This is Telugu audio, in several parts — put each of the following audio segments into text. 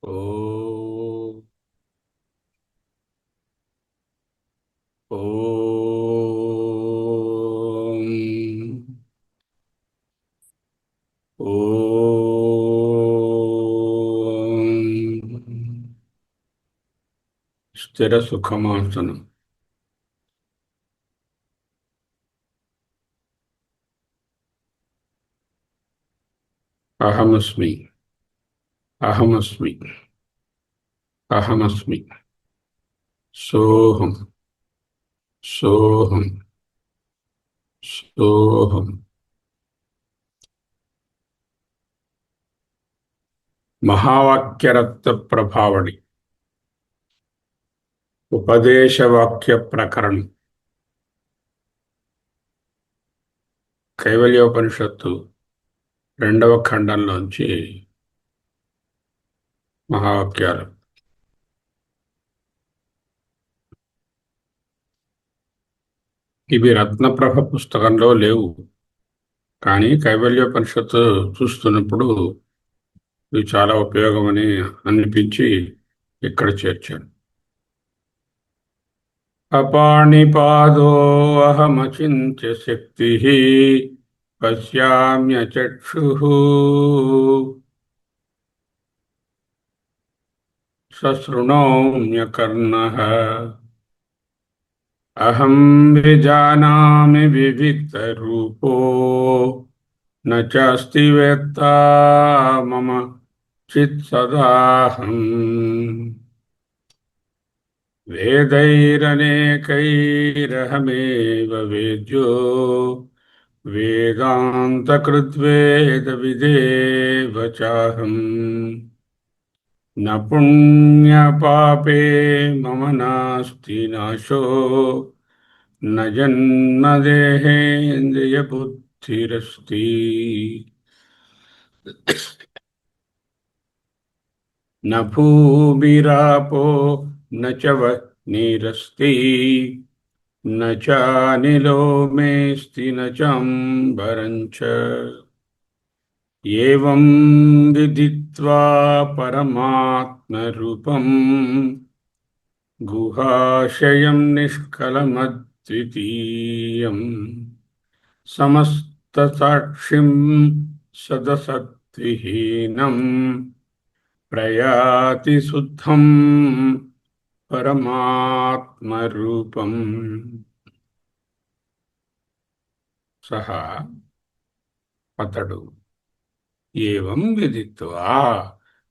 ఓ ఓ ఓ స్థిర సుఖమాసనం. అహమస్మి. అహమస్మి. అహమస్మి. సోహం. సోహం. సోహం. మహావాక్యరత్న ప్రభావళి. ఉపదేశవాక్య ప్రకరణం. కైవల్యోపనిషత్తు రెండవ ఖండంలోంచి మహావాక్యాలు. ఇవి రత్నప్రభ పుస్తకంలో లేవు, కానీ కైవల్యోపనిషత్తు చూస్తున్నప్పుడు ఇవి చాలా ఉపయోగమని అనిపించి ఇక్కడ చేర్చాను. అపాణిపాదో అహమచింత్య శక్తి పశ్యామ్యచక్షుః సశృణోమ్యకర్ణః అహం విజానామి వివిక్తరూపో న చాస్తి వేత్తా మమ చిత్సదాహం. వేదైరనేకైరహమేవ వేద్యో వేదాంతకృద్వేదవిదేవ చాహం. న పుణ్యపాపే మమ నాస్తి నాశో న జన్మదేహేంద్రియబుద్ధిరస్తి. న భూమిరాపో న చ వహ్నిరస్తి న చానిలో మేస్తి న చాంబరం చ. ఏవం విదిత్వా పరమాత్మరూపం గుహాశయం నిష్కలమద్వితీయం సమస్తసాక్షిం సదసద్విహీనం ప్రయాతి శుద్ధం పరమాత్మరూపం. సహా అతడు ఏవం విదిత్వా,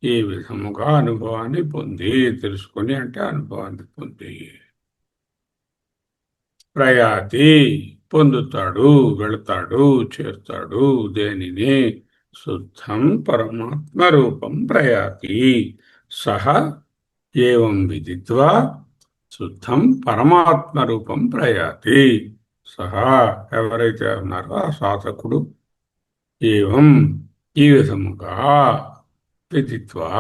ఈ విధముగా అనుభవాన్ని పొంది, తెలుసుకొని అంటే అనుభవాన్ని పొంది, ప్రయాతి పొందుతాడు, వెళతాడు, చేరుతాడు. దేనిని? శుద్ధం పరమాత్మ రూపం ప్రయాతి. సహ ఏవం విదిత్వా శుద్ధం పరమాత్మ రూపం ప్రయాతి. సహా ఎవరైతే ఉన్నారో ఆ సాధకుడు ఏవం ఈ విధముగా విదిత్వా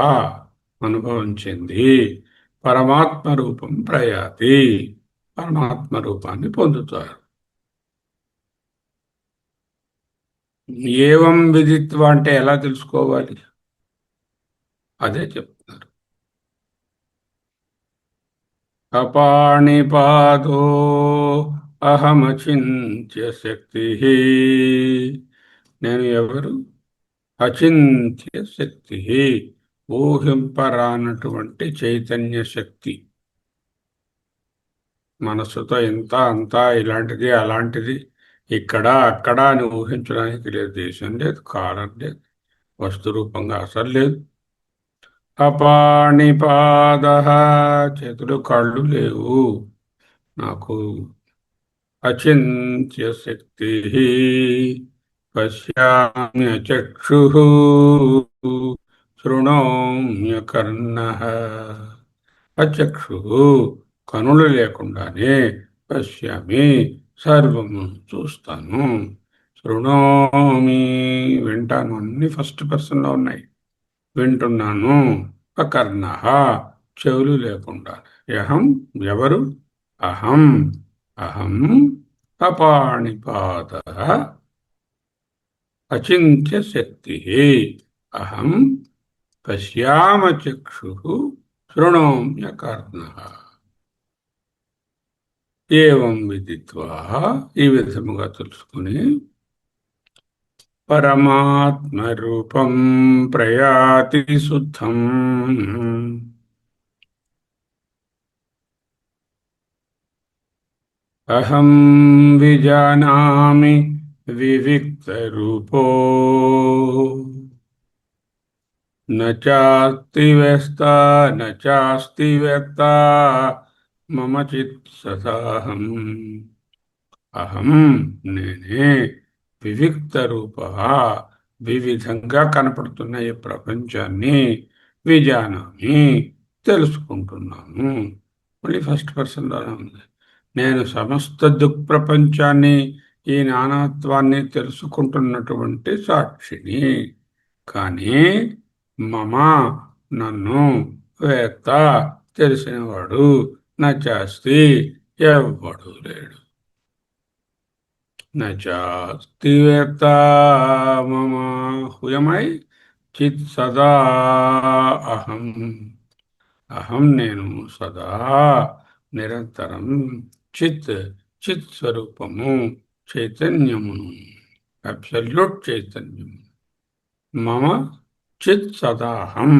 అనుభవం చెంది పరమాత్మ రూపం ప్రయాతి, పరమాత్మ రూపాన్ని పొందుతారు. ఏవం విదిత్వా అంటే ఎలా తెలుసుకోవాలి? అదే చెప్తున్నారు. అపాణిపాదో అహమచింత్య శక్తి. నేను ఎవరు? అచింత్య శక్తి, ఊహింపరానటువంటి చైతన్య శక్తి. మనస్సుతో ఇంత అంతా, ఇలాంటిది అలాంటిది, ఇక్కడ అక్కడ అని ఊహించడానికి లేదు. దేశం లేదు, కాలం లేదు, వస్తు రూపంగా అసలు లేదు. అపాణిపాద, చేతులు కాళ్ళు లేవు నాకు. అచింత్య శక్తి పశ్యామ్యచక్షు శృణోమ్యకర్ణః. అచక్షు, కనులు లేకుండానే, పశ్యామి సర్వము చూస్తాను, శృణోమి వింటాను. అన్ని ఫస్ట్ పర్సన్లో ఉన్నాయి. వింటున్నాను. అకర్ణః, చెవులు లేకుండా. అహం ఎవరు? అహం. అహం అపాణిపాద అచింత్య శక్తి. అహం పశ్యామచక్షుః శృణోమ్యకర్ణః. ఏవం విదిత్వా, ఈ విధముగా తెలుసుకుని, పరమాత్మరూపం ప్రయాతి శుద్ధం. అహం విజానామి వివిక్తరూపో నాస్తి వ్యస్త నాస్తి వ్యక్త మమ చిత్ సదాహం. అహం నేనే వివిక్త రూప, వివిధంగా కనపడుతున్న ఈ ప్రపంచాన్ని విజానామి తెలుసుకుంటున్నాను. మళ్ళీ ఫస్ట్ పర్సన్లోనే ఉంది. నేను సమస్త దుఃప్రపంచాన్ని, ఈ నానాత్వాన్ని తెలుసుకుంటున్నటువంటి సాక్షిని. కానీ మమ నన్ను వేత్త తెలిసినవాడు నచాస్తి ఎవ్వడు లేడు. నచాస్తి వేత్త మమ హుయమై చిత్ సదా అహం. అహం నేను సదా నిరంతరం చిత్ చిత్ స్వరూపము చైతన్యమును, అబ్సల్యూట్ చైతన్యము. మమ చిత్ సదాహం.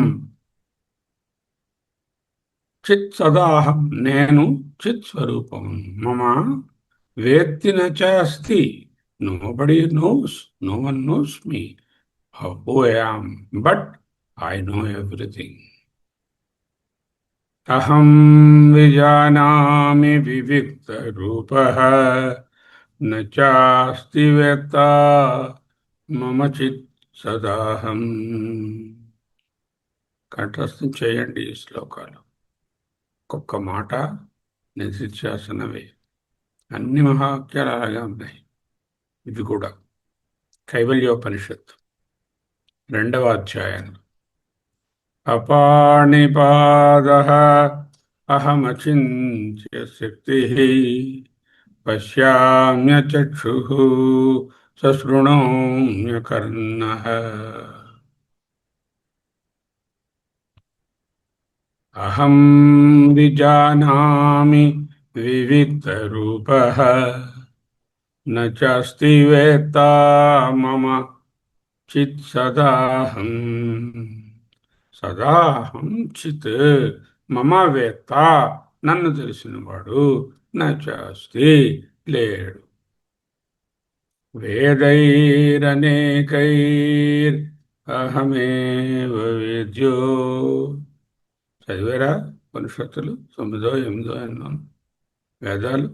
చిత్ సదాహం నేను చిత్ స్వరూపము. మమ వేత్తి నాస్తి. Nobody knows, no one knows me who I am, but I know everything. అహం విజానామి వివిక్త రూపః నాస్తి వేత్త మమ చిత్ సదాహం. కంఠస్థం చేయండి ఈ శ్లోకాలు. ఒక్కొక్క మాట నిధిధ్యాసనవే. అన్ని మహావాక్యాలు అలాగే ఉన్నాయి. ఇది కూడా కైవల్యోపనిషత్తు 2వ అధ్యాయం. అపాణిపాదః అహమచింత్య శక్తిః పశ్యామ్యచక్షుః సశృణోమ్యకర్ణః. అహం విజానామి వివిక్తరూపః నాస్తి వేత్త మమ చిత్ సదాహం. సదాహం చిత్ మమ వేత్త నన్ను తెలిసినవాడు నాస్తి లేడు. వేదైరనేకైర్ అహమేవ వేద్యో. చదివారా ఉపనిషత్తులు? 9, 8 ఎన్నో వేదాలు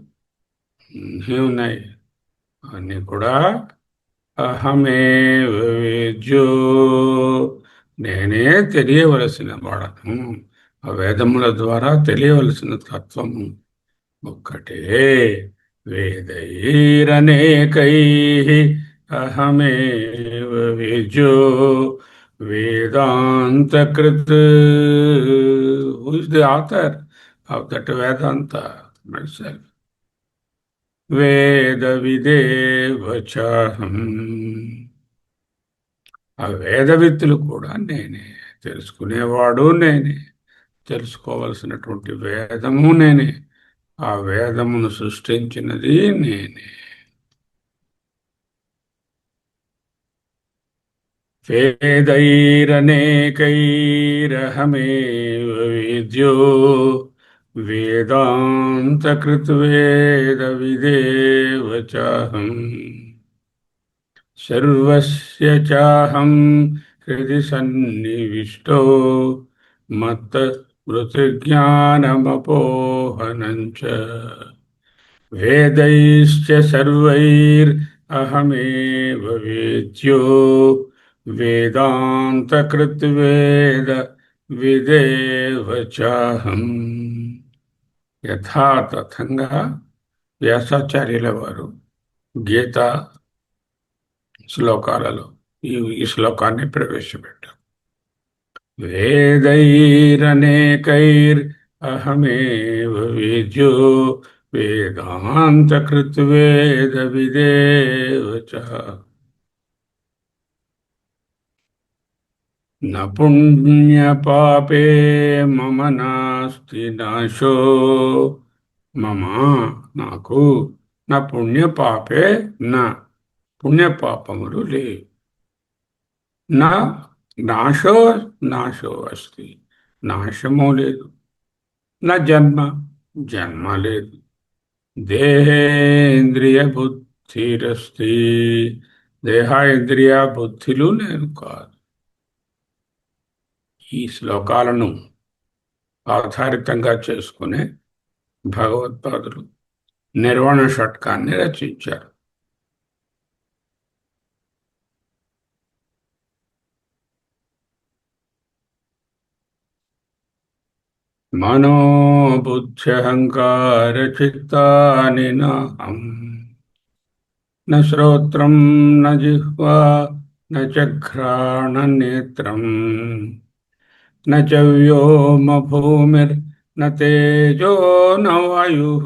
అన్నీ ఉన్నాయి. అన్నీ కూడా అహమేవ వేద్యో, నేనే తెలియవలసిన వాడను. ఆ వేదముల ద్వారా తెలియవలసిన తత్వము ఒక్కటే. వేదైరనేకైః అహమేవ వేద్యో వేదాంతకృత్. Who is the author of that Vedanta? myself. వేద విదేవ చాహం. ఆ వేదవిత్తులు కూడా నేనే, తెలుసుకునేవాడు నేనే, తెలుసుకోవలసినటువంటి వేదము నేనే, ఆ వేదమును సృష్టించినది నేనే. వేదైరనేకైరహమేవ వేద్యో వేదాంతకృత్ వేద విదేవ చాహం. సర్వస్య చాహం హృది సన్నివిష్టో మత్త మృతిజ్ఞానమపోహనం చ. వేదైశ్చ సర్వైర్ అహమేవ వేద్యో వేదాంతకృత్ వేద విదేవ చాహం. యథాతథంగా వ్యాసాచార్యుల వారు గీత శ్లోకాలలో ఈ శ్లోకాన్ని ప్రవేశపెట్టారు. వేదైరనేకైర్ అహమేవ వేద్యో వేదాంతకృత్ వేద విదేవ చ. न पुण्यपापे मम नास्ति नाशो మమ నాకు నా పుణ్యపాపే నా పుణ్యపాపములు లేవు నా నాశో నాశో అస్తి నాశము లేదు నా జన్మ జన్మ లేదు దేహేంద్రియ బుద్ధిరస్తి దేహ ఇంద్రియ బుద్ధులు నేను కాదు. ఈ శ్లోకాలను ఆధారితంగా చేసుకునే భగవత్పాదులు నిర్వాణ షట్కాన్ని రచించారు. మనోబుద్ధ్యహంకార చిత్తాని నాహం న శ్రోత్రం న జిహ్వా న చఘ్రాణ నేత్రం న చ వ్యోమ భూమిర్న తేజో న వాయుః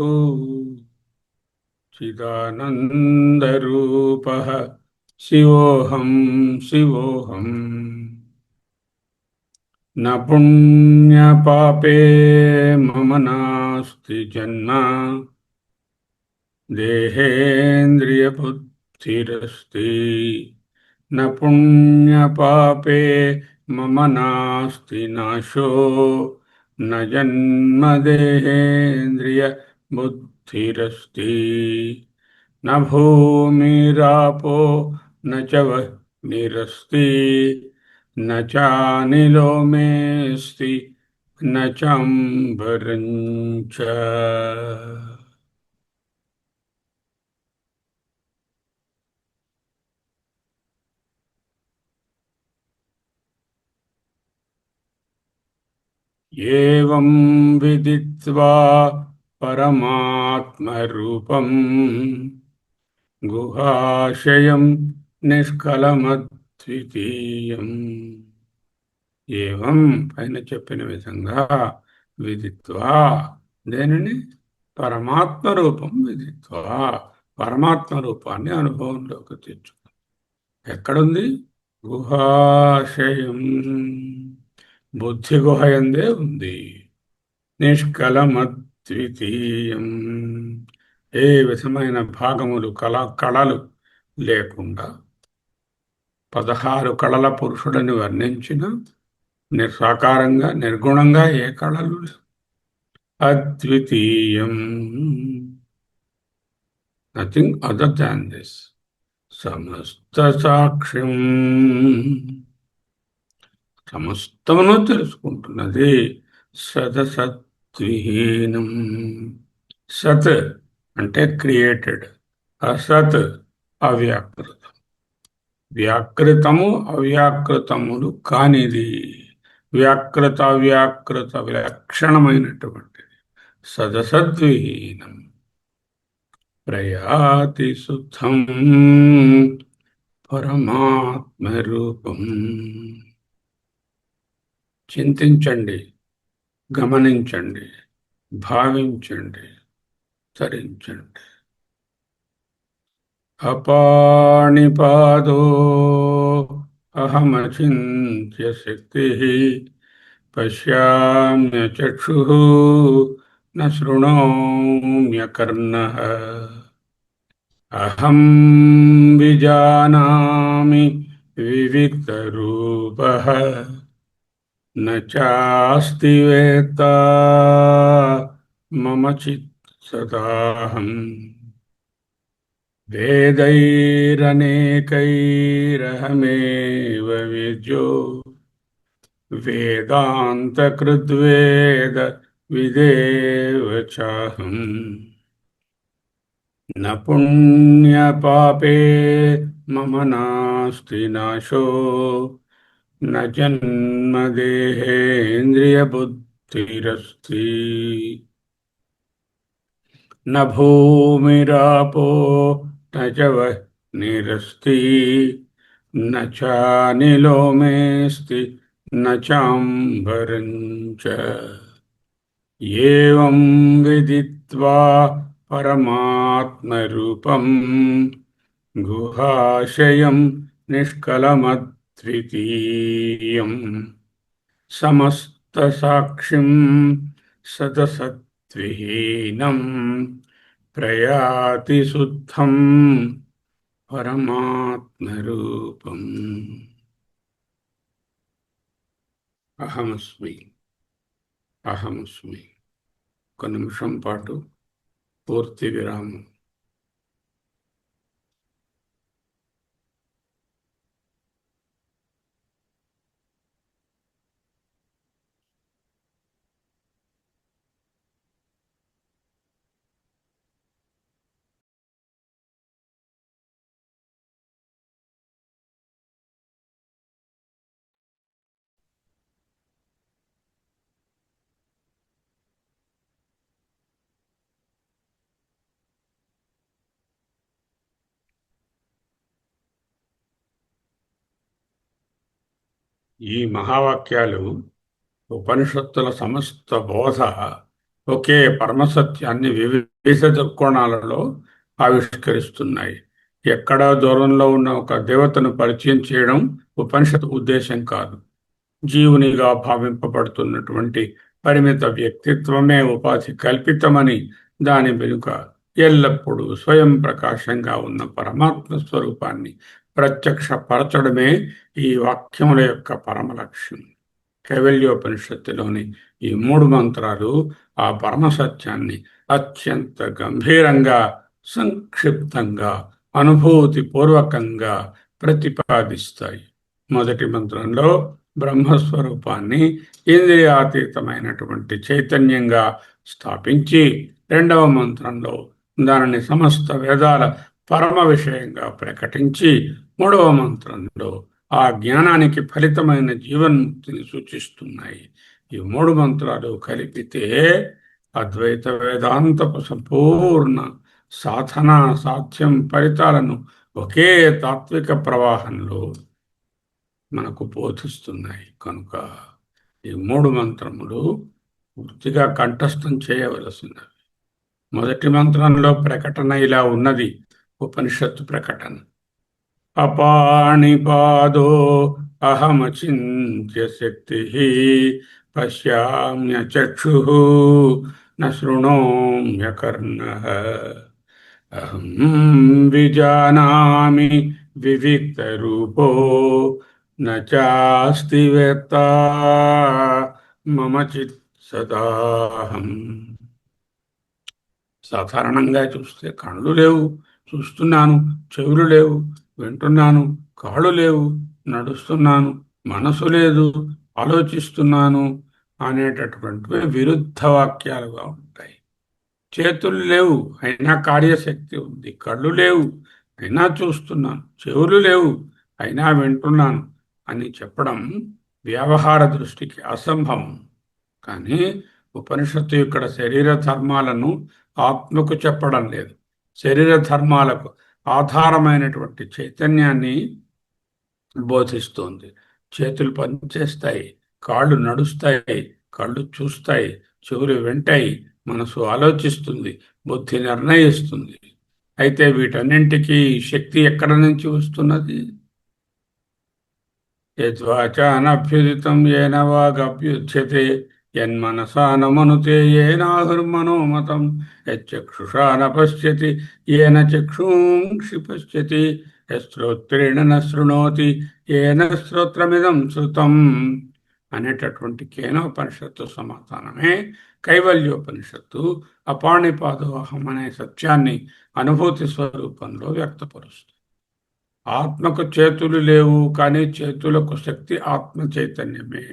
చిదానందరూపః శివోహం శివోహం. न पुण्यपापे मम नास्ति जन्म देहेन्द्रियबुद्धिरस्ति न पुण्यपापे मम नास्ति नाशो न जन्म देहेन्द्रियबुद्धिरस्ति न भूमिरापो न च वह्निरस्ति न चानिलो मेऽस्ति न चाम्बरं च. एवं विदित्वा परमात्मरूपं गुहाशयं निष्कलमद्वितीयम्. ఏవం పైన చెప్పిన విధంగా విదిత్వా దేనిని పరమాత్మ రూపం విదిత్వా పరమాత్మ రూపాన్ని అనుభవంలోకి తెచ్చుకో. ఎక్కడుంది? గుహాశయం బుద్ధి గుహ యందే ఉంది. నిష్కలమద్వితీయం ఏ విధమైన భాగములు కళలు లేకుండా 16 కళల పురుషుడని వర్ణించిన నిస్సాకారంగా నిర్గుణంగా ఏ కళలు అద్వితీయం నథింగ్ అదర్ దాన్ దిస్ సమస్త సాక్ష్యం సమస్తమును తెలుసుకుంటున్నది సదసద్విహీనం. సత్ అంటే క్రియేటెడ్, అసత్ అవ్యాకృతం. వ్యాకృతము అవ్యాకృతములు కానిది, వ్యాకృత అవ్యాకృత విలక్షణమైనటువంటిది సదసద్విహీనం. ప్రయాతి శుద్ధం పరమాత్మ రూపం. చింతించండి, గమనించండి, భావించండి, తరించండి. అపాణిపాదో అహమచింత్య శక్తి పశ్యామ్యచక్షుః న శృణోమ్యకర్ణః అహం విజానామి వివిక్తరూపః న చాస్తి వేత్తా మమ చిత్సదాహం. వేదైరనేకైరహమేవ విద్యో వేదాంతకృద్వేద విదేవ చాహం. న పుణ్యపాపే మమ నాస్తి నాశో న జన్మదేహేంద్రియబుద్ధిరస్తి न भूमिरापो न च वह्निरस्ति न चानिलो मेऽस्ति न चाम्बरं च. एवं विदित्वा परमात्मरूपं गुहाशयं निष्कलमद्वितीयम् తృతీయం సమస్తసాక్షిం సదసద్విహీనం ప్రయాతి శుద్ధం పరమాత్మరూపం. అహమస్మి, అహమస్మి. ఒక నిమిషం పాటు పూర్తి విరామం. ఈ మహావాక్యాలు ఉపనిషత్తుల సమస్త బోధ ఒకే పరమసత్యాన్ని వివిధ దృక్కోణాలలో ఆవిష్కరిస్తున్నాయి. ఎక్కడా దూరంలో ఉన్న ఒక దేవతను పరిచయం చేయడం ఉపనిషత్తు ఉద్దేశం కాదు. జీవునిగా భావింపబడుతున్నటువంటి పరిమిత వ్యక్తిత్వమే ఉపాధి కల్పితమని, దాని వెనుక ఎల్లప్పుడూ స్వయం ప్రకాశంగా ఉన్న పరమాత్మ స్వరూపాన్ని ప్రత్యక్షపరచడమే ఈ వాక్యముల యొక్క పరమ లక్ష్యం. కైవల్యోపనిషత్తులోని ఈ 3 మంత్రాలు ఆ పరమసత్యాన్ని అత్యంత గంభీరంగా, సంక్షిప్తంగా, అనుభూతిపూర్వకంగా ప్రతిపాదిస్తాయి. మొదటి మంత్రంలో బ్రహ్మస్వరూపాన్ని ఇంద్రియాతీతమైనటువంటి చైతన్యంగా స్థాపించి, రెండవ మంత్రంలో దానిని సమస్త వేదాల పరమ విషయంగా ప్రకటించి, మూడవ మంత్రంలో ఆ జ్ఞానానికి ఫలితమైన జీవన్ముక్తిని సూచిస్తున్నాయి. ఈ 3 మంత్రాలు కలిపితే అద్వైత వేదాంతపు సంపూర్ణ సాధన సాధ్యం ఫలితాలను ఒకే తాత్విక ప్రవాహంలో మనకు బోధిస్తున్నాయి. కనుక ఈ 3 మంత్రములు పూర్తిగా కంఠస్థం చేయవలసినవి. మొదటి మంత్రంలో ప్రకటన ఇలా ఉన్నది, ఉపనిషత్తు ప్రకటన: అపాణిపాదో అహమచింత్య శక్తి పశ్యామ్య చక్షు న శృణోమ్య కర్ణః అహం విజానామి వివిక్త రూపో నాస్తి వేత్త మమ చిత్ సదాహం. సాధారణంగా చూస్తే కళ్ళు లేవు, చూస్తున్నాను; చెవులు లేవు, వింటున్నాను; కాళ్ళు లేవు, నడుస్తున్నాను; మనసు లేదు, ఆలోచిస్తున్నాను అనేటటువంటివి విరుద్ధ వాక్యాలుగా ఉంటాయి. చేతులు లేవు, అయినా కార్యశక్తి ఉంది; కళ్ళు లేవు, అయినా చూస్తున్నాను; చెవులు లేవు, అయినా వింటున్నాను అని చెప్పడం వ్యవహార దృష్టికి అసంభవం. కానీ ఉపనిషత్తు ఇక్కడ శరీర ధర్మాలను ఆత్మకు చెప్పడం లేదు. శరీర ధర్మాలకు ఆధారమైనటువంటి చైతన్యాన్ని బోధిస్తోంది. చేతులు పనిచేస్తాయి, కాళ్ళు నడుస్తాయి, కళ్ళు చూస్తాయి, చెవులు వింటాయి, మనసు ఆలోచిస్తుంది, బుద్ధి నిర్ణయిస్తుంది. అయితే వీటన్నింటికీ శక్తి ఎక్కడి నుంచి వస్తున్నది? యద్వాచానభ్యుదితం ఏన వాగభ్యుధ్యతే యన్మనసా న మనుతే ఏనాహుర్మనోమతం యచ్చక్షుషా న పశ్యతి ఏన చక్షుంషి పశ్యతి యశ్రోత్రేణ న శృణోతి ఏన శ్రోత్రమిదం శృతం అనేటటువంటి కేనోపనిషత్తు సమాధానమే కైవల్యోపనిషత్తు అపాణిపాదోహం అనే సత్యాన్ని అనుభూతి స్వరూపంలో వ్యక్తపరుస్తుంది. ఆత్మకు చేతులు లేవు, కానీ చేతులకు శక్తి ఆత్మ చైతన్యమే.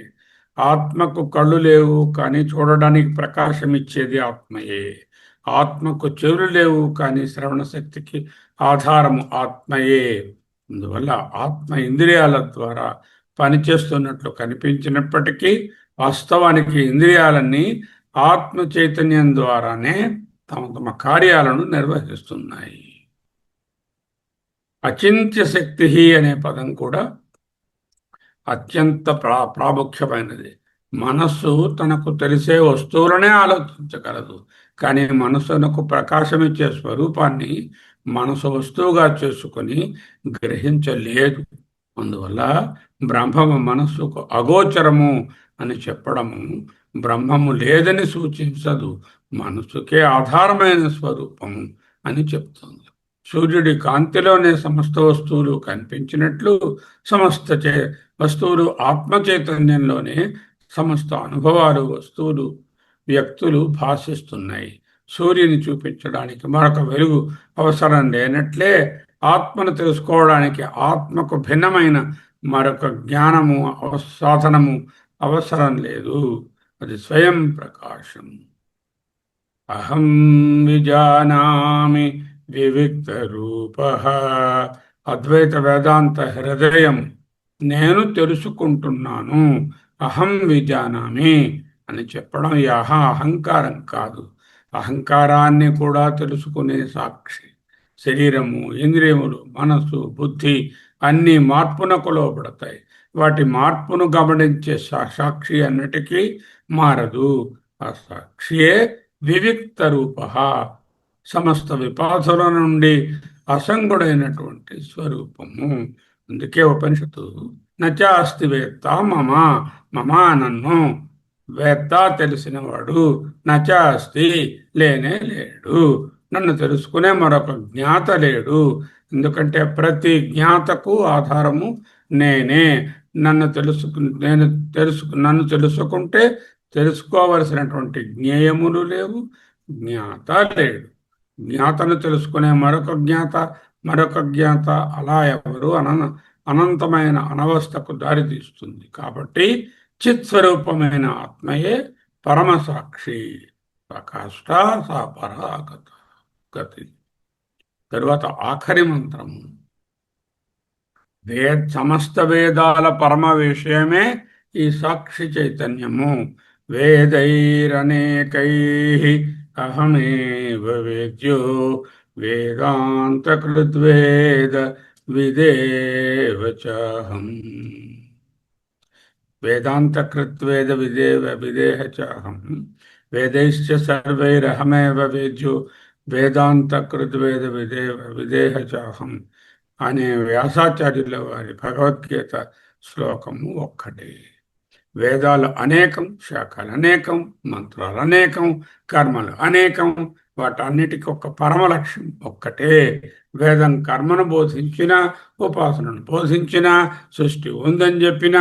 ఆత్మకు కళ్ళు లేవు, కానీ చూడడానికి ప్రకాశం ఇచ్చేది ఆత్మయే. ఆత్మకు చెవులు లేవు, కానీ శ్రవణ శక్తికి ఆధారము ఆత్మయే. అందువల్ల ఆత్మ ఇంద్రియాల ద్వారా పనిచేస్తున్నట్లు కనిపించినప్పటికీ వాస్తవానికి ఇంద్రియాలన్నీ ఆత్మ చైతన్యం ద్వారానే తమ తమ కార్యాలను నిర్వహిస్తున్నాయి. అచింత్య శక్తి అనే పదం కూడా అత్యంత ప్రాముఖ్యమైనది. మనస్సు తనకు తెలిసే వస్తువులనే ఆలోచించగలదు, కానీ మనస్సునకు ప్రకాశమిచ్చే స్వరూపాన్ని మనసు వస్తువుగా చేసుకొని గ్రహించలేదు. అందువల్ల బ్రహ్మము మనస్సుకు అగోచరము అని చెప్పడము బ్రహ్మము లేదని సూచించదు, మనస్సుకే ఆధారమైన స్వరూపము అని చెప్తుంది. సూర్యుడి కాంతిలోనే సమస్త వస్తువులు కనిపించినట్లు వస్తువులు ఆత్మ చైతన్యంలోనే సమస్త అనుభవాలు, వస్తువులు, వ్యక్తులు భాషిస్తున్నాయి. సూర్యుని చూపించడానికి మరొక వెలుగు అవసరం లేనట్లే ఆత్మను తెలుసుకోవడానికి ఆత్మకు భిన్నమైన మరొక జ్ఞానము సాధనము అవసరం లేదు. అది స్వయం ప్రకాశం. అహం విజానామి వివిక్త రూప. అద్వైత వేదాంత హృదయం నేను తెలుసుకుంటున్నాను, అహం విజానామి అని చెప్పడం ఈ అహంకారం కాదు. అహంకారాన్ని కూడా తెలుసుకునే సాక్షి. శరీరము, ఇంద్రియములు, మనస్సు, బుద్ధి అన్నీ మార్పునకు లోబడతాయి. వాటి మార్పును గమనించే సాక్షి అన్నిటికీ మారదు. ఆ సాక్షియే వివిక్త రూప, సమస్త విపాధుల నుండి అసంగుడైనటువంటి స్వరూపము. అందుకే ఉపనిషత్తు నచాస్తి వేత్త మమ, మమ నన్ను, వేత్త తెలిసినవాడు, నచాస్తి లేనే లేడు, నన్ను తెలుసుకునే మరొక జ్ఞాత లేడు. ఎందుకంటే ప్రతి జ్ఞాతకు ఆధారము నేనే. నన్ను తెలుసుకుంటే తెలుసుకోవలసినటువంటి జ్ఞేయములు లేవు, జ్ఞాత లేడు. జ్ఞాతను తెలుసుకునే మరొక జ్ఞాత అలా ఎవరు అనంతమైన అనవస్థకు దారితీస్తుంది. కాబట్టి చిత్స్వరూపమైన ఆత్మయే పరమసాక్షి. ప్రకాష్ట సా పరాగత గతి. తరువాత ఆఖరి మంత్రము. సమస్త వేదాల పరమ విషయమే ఈ సాక్షి చైతన్యము. వేదైరనేకై అహమేవ వేద్యో వేదాంతకృద్వేద విదేవ చాహం. వేదాంతకృద్వేద విదేహ చాహం. వేదైశ్చ సర్వైరహమేవ వేద్యో వేదాంతకృద్వేద విదేహ చాహం అనే వ్యాసాచార్యుల వారి భగవద్గీత శ్లోకము ఒక్కటే. వేదాలు అనేకం, శాఖలు అనేకం, మంత్రాలు అనేకం, కర్మలు అనేకం, వాటన్నిటికీ ఒక పరమ లక్ష్యం ఒక్కటే. వేదం కర్మను బోధించిన, ఉపాసనను బోధించిన, సృష్టి ఉందని చెప్పిన,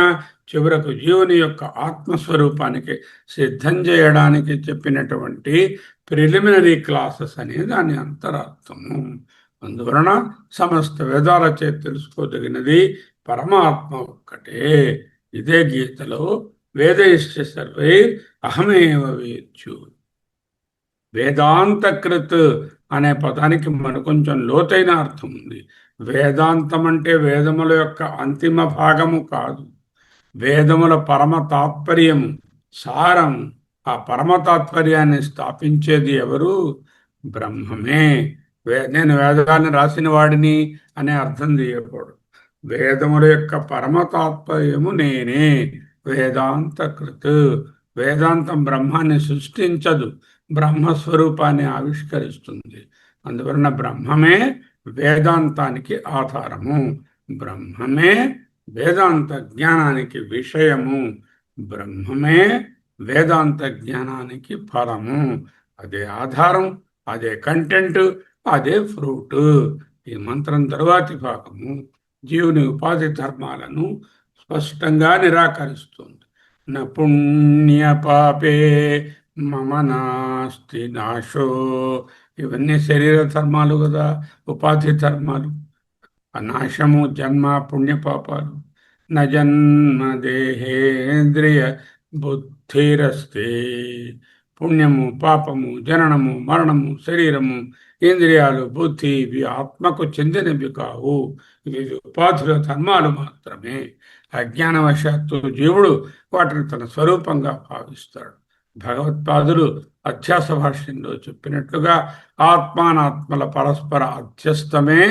చివరకు జీవుని యొక్క ఆత్మస్వరూపానికి సిద్ధం చేయడానికి చెప్పినటువంటి ప్రిలిమినరీ క్లాసెస్ అనే దాని అంతరార్థము. అందువలన సమస్త వేదాల చేత తెలుసుకోదగినది పరమాత్మ ఒక్కటే. ఇదే గీతలో వేదైశ్చ సర్వై అహమేవ వేద్యు. వేదాంతకృత్ అనే పదానికి కొంచెం లోతైన అర్థం ఉంది. వేదాంతం అంటే వేదముల యొక్క అంతిమ భాగము కాదు, వేదముల పరమ తాత్పర్యము, సారం. ఆ పరమ తాత్పర్యాన్ని స్థాపించేది ఎవరు? బ్రహ్మమే. నేను వేదాన్ని రాసిన వాడిని అనే అర్థం చేయకూడదు. వేదముల యొక్క పరమ తాత్పర్యము నేనే. వేదాంతకృత్. వేదాంతం బ్రహ్మాన్ని సృష్టించదు, బ్రహ్మస్వరూపాన్ని ఆవిష్కరిస్తుంది. అందువలన బ్రహ్మమే వేదాంతానికి ఆధారము, బ్రహ్మమే వేదాంత జ్ఞానానికి విషయము, బ్రహ్మమే వేదాంత జ్ఞానానికి ఫలము. అదే ఆధారం, అదే కంటెంట్, అదే ఫ్రూట్. ఈ మంత్రం తరువాతి భాగము జీవుని ఉపాధి ధర్మాలను స్పష్టంగా నిరాకరిస్తుంది. న పుణ్య పాపే మమ నాస్తి నాశో. ఇవన్నీ శరీర ధర్మాలు కదా, ఉపాధి ధర్మాలు. నాశము, జన్మ, పుణ్యపాపాలు. న జన్మ దేహేంద్రియ బుద్ధిరస్తే. పుణ్యము, పాపము, జననము, మరణము, శరీరము, ఇంద్రియాలు, బుద్ధి ఇవి ఆత్మకు చెందినవి కావు. ఇవి ఉపాధుల ధర్మాలు మాత్రమే. అజ్ఞానవశాత్తు జీవుడు వాటిని తన స్వరూపంగా భావిస్తాడు. భగవత్పాదులు అధ్యాస భాష్యంలో చెప్పినట్లుగా ఆత్మానాత్మల పరస్పర అధ్యస్థమే,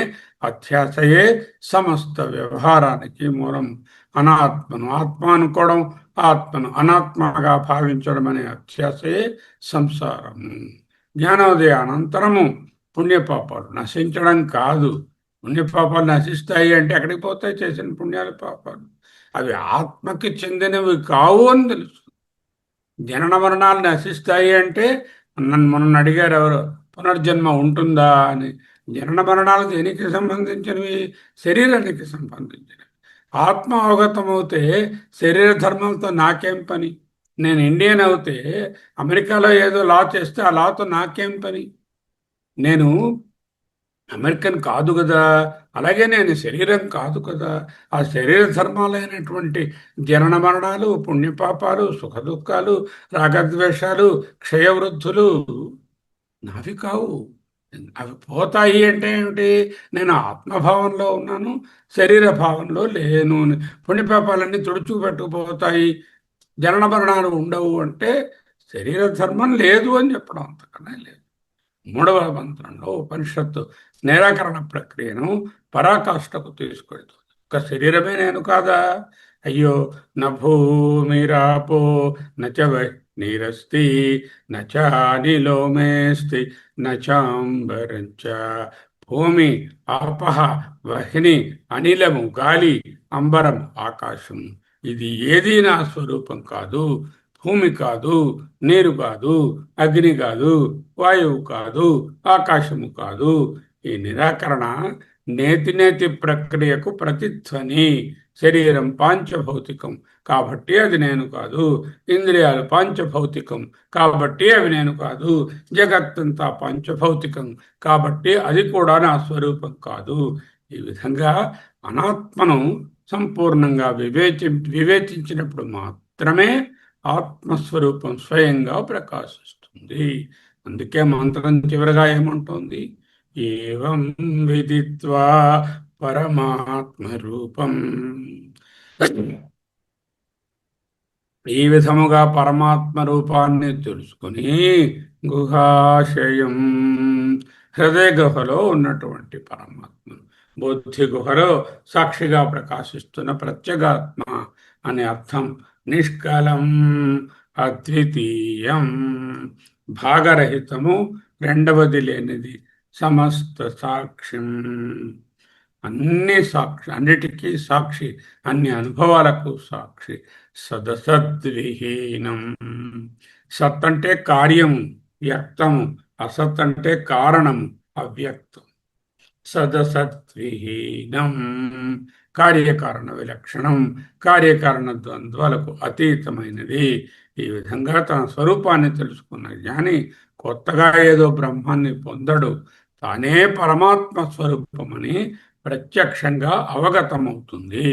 అధ్యాసయే సమస్త వ్యవహారానికి మూలం. అనాత్మను ఆత్మ అనుకోవడం, ఆత్మను అనాత్మగా భావించడం అనే అధ్యాసయే సంసారము. జ్ఞానోదయ అనంతరము పుణ్యపాపాలు నశించడం కాదు, పుణ్యపాపాలు నశిస్తాయి అంటే ఎక్కడికి పోతాయి చేసిన పుణ్యాలు పాపాలు? అవి ఆత్మకి చెందినవి కావు అని తెలుసు. జనన మరణాలు నశిస్తాయి అంటే, నన్ను మొన్న అడిగారు ఎవరు, పునర్జన్మ ఉంటుందా అని. జనన మరణాలు దేనికి సంబంధించినవి? శరీరానికి సంబంధించినవి. ఆత్మ అవగతమవుతే శరీర ధర్మంతో నాకేం పని? నేను ఇండియన్ అవుతే అమెరికాలో ఏదో లా చేస్తే ఆ లాతో నాకేం పని? నేను అమెరికన్ కాదు కదా. అలాగే నేను శరీరం కాదు కదా. ఆ శరీర ధర్మాలైనటువంటి జనన మరణాలు, పుణ్యపాపాలు, సుఖదుఖాలు, రాగద్వేషాలు, క్షయవృద్ధులు నావి కావు. అవి పోతాయి అంటే ఏమిటి? నేను ఆత్మభావంలో ఉన్నాను, శరీర భావంలో లేను. పుణ్యపాపాలన్నీ తుడుచుకుపెట్టుకుపోతాయి, జనన మరణాలు ఉండవు అంటే శరీర ధర్మం లేదు అని చెప్పడం, అంతకన్నా లేదు. మూడవ మంత్రంలో ఉపనిషత్తు నిరాకరణ ప్రక్రియను పరాకాష్ఠకు తీసుకెళ్తుంది. ఒక శరీరమే నేను కాదా? అయ్యో, న భూమిరాపో నచ నీరస్తి నచానిలో మేస్తి నచాంబరంచ. భూమి, ఆపహ, వహ్ని, అనిలము, గాలి, అంబరం, ఆకాశం, ఇది ఏదీ నా స్వరూపం కాదు. భూమి కాదు, నీరు కాదు, అగ్ని కాదు, వాయువు కాదు, ఆకాశము కాదు. ఈ నిరాకరణ నేతి నేతి ప్రక్రియకు ప్రతిధ్వని. శరీరం పాంచభౌతికం కాబట్టి అది నేను కాదు. ఇంద్రియాలు పాంచభౌతికం కాబట్టి అవి నేను కాదు. జగత్తంతా పంచభౌతికం కాబట్టి అది కూడా నా స్వరూపం కాదు. ఈ విధంగా అనాత్మను సంపూర్ణంగా వివేచించినప్పుడు మాత్రమే ఆత్మస్వరూపం స్వయంగా ప్రకాశిస్తుంది. అందుకే మంత్రం చివరగా ఏమంటోంది? ఏవం విదిత్వా పరమాత్మ రూపం. ఈ విధముగా పరమాత్మ రూపాన్ని తెలుసుకుని గుహాశయం, హృదయ గుహలో ఉన్నటువంటి పరమాత్మ, బుద్ధి గుహలో సాక్షిగా ప్రకాశిస్తున్న ప్రత్యేగాత్మ అనే అర్థం. నిష్కలం, అద్వితీయం, భాగరహితము, రెండవది లేనిది, సమస్త సాక్ష్యం, అన్ని సాక్షి, అన్నిటికీ సాక్షి, అన్ని అనుభవాలకు సాక్షి. సదసద్విహీనం, సత్ అంటే కార్యము, వ్యక్తము, అసత్ అంటే కారణము, అవ్యక్తం. సదసద్విహీనం, కార్యకారణ విలక్షణం, కార్యకారణ ద్వంద్వాలకు అతీతమైనది. ఈ విధంగా తన స్వరూపాన్ని తెలుసుకున్న జ్ఞాని కొత్తగా ఏదో బ్రహ్మాన్ని పొందడు. తానే పరమాత్మ స్వరూపమని ప్రత్యక్షంగా అవగతమవుతుంది.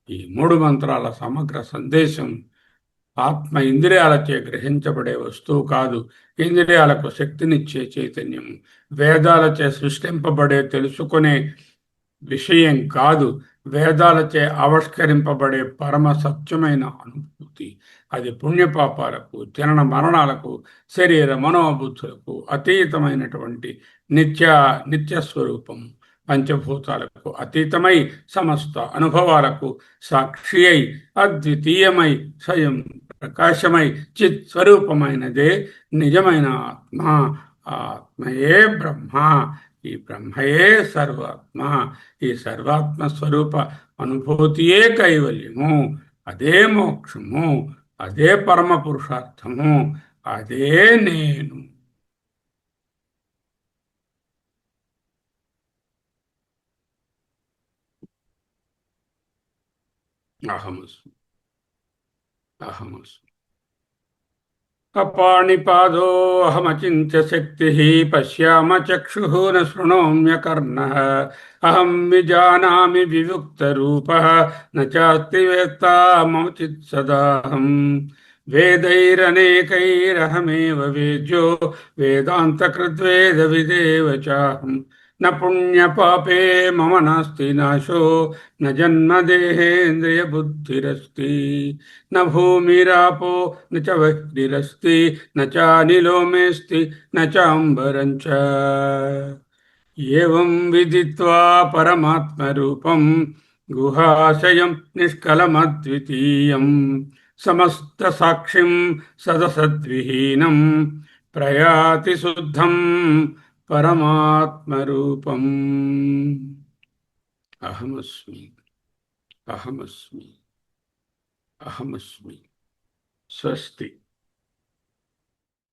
ఈ మూడు మంత్రాల సమగ్ర సందేశం ఆత్మ ఇంద్రియాలచే గ్రహించబడే వస్తువు కాదు. ఇంద్రియాలకు శక్తినిచ్చే చైతన్యం, వేదాలచే సృష్టింపబడే తెలుసుకునే విషయం కాదు. వేదాలచే ఆవిష్కరింపబడే పరమ సత్యమైన అనుభూతి. అది పుణ్యపాపాలకు, జనన మరణాలకు, శరీర మనోబుద్ధులకు అతీతమైనటువంటి నిత్యస్వరూపం. పంచభూతాలకు అతీతమై సమస్త అనుభవాలకు సాక్షి అయి అద్వితీయమై స్వయం ప్రకాశమై చిత్ స్వరూపమైనదే నిజమైన ఆత్మ. ఆత్మయే బ్రహ్మ. ఈ బ్రహ్మయే సర్వాత్మ. ఈ సర్వాత్మ స్వరూప అనుభూతియే కైవల్యము. అదే మోక్షము, అదే పరమ పురుషార్థము, అదే నేను. అహమస్మి, అహమస్మి. అపాణిపాదోహమచింత్య శక్తి పశ్యామ చక్షు న శృణోమ్యకర్ణః అహం విజానామి విముక్తరూప నాస్తి వేత్త మమ చిత్ సదాహం వేదైరనేకైరహమేవ వేద్యో వేదాంతకృద్వేద విదేవ చాహం న పుణ్యపాపే మమ నాస్తి నాశో న జన్మదేహేంద్రియ బుద్ధిరస్తి న భూమిరాపో న చ వహ్నిరస్తి న చానిలో మేస్తి న చాంబరం చ. ఏవం విదిత్వా పరమాత్మరూపం గుహాశయం నిష్కలమద్వితీయం సమస్త సాక్షిం సదసద్విహీనం ప్రయాతి శుద్ధం పరమాత్మరూపం. अहमस्मि, अहमस्मि, अहमस्मि। स्वस्ति।